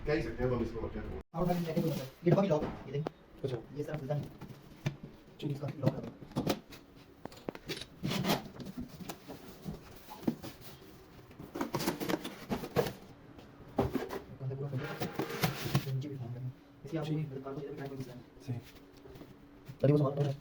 कह ही सकते हैं अब हम इसको क्या कहूँ। और मैं लेके बोलूंगा ये डब्बा भी लॉक है, ये देख अच्छा ये सारा खुलता नहीं, ठीक इसका लॉक कर दो। बंद पूरा कर दो, नीचे भी फोन करना इसलिए आपको मेरे कार को इधर बिठाने को दिख रहा है सही तभी वो संभाल रहा है।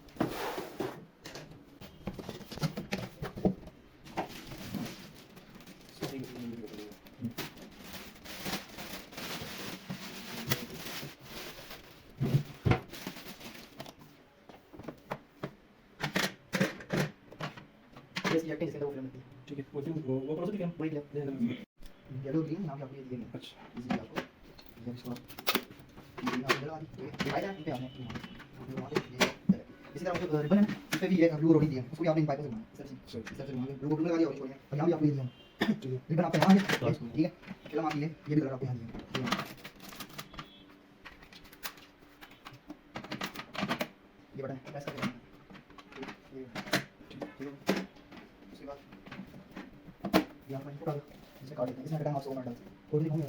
ये इसकी एक्टिंग इसके अंदर वो फिल्म लगती है, ठीक है वो कौन सा दिखा वही क्लिप येलो ग्रीन नाम आपको ये दिए हैं अच्छा इजी आपको ये इसको ग्रीन आप जला दी ये आया इन पे आने की इसी तरह मतलब रिबन है इस पे भी ये ब्लू रोडी दिया है उसको भी आपने इन पाइपों से बनाया सर सही इस तरह से बनाया ब्लू लगा दिया और छोड़ दिया और यहां भी आपको ये दिया है ठीक है रिबन आपका यहाँ है ठीक है फिल्म आपकी है ये भी कलर आपको यहाँ दिया है ये बटन प्रेस करके ये ठीक है उसके बाद यहाँ पर इनपुट आ गया इसे काट देते हैं इसमें रिटर्न आप 100 मिनट डालते हैं थोड़ी देर होंगे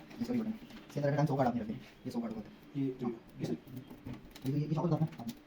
ये सभी बटन सेंटर का टाइम 100 कार्ड आपने रखे ये 100 कार्ड होता है ये ये शॉप करना है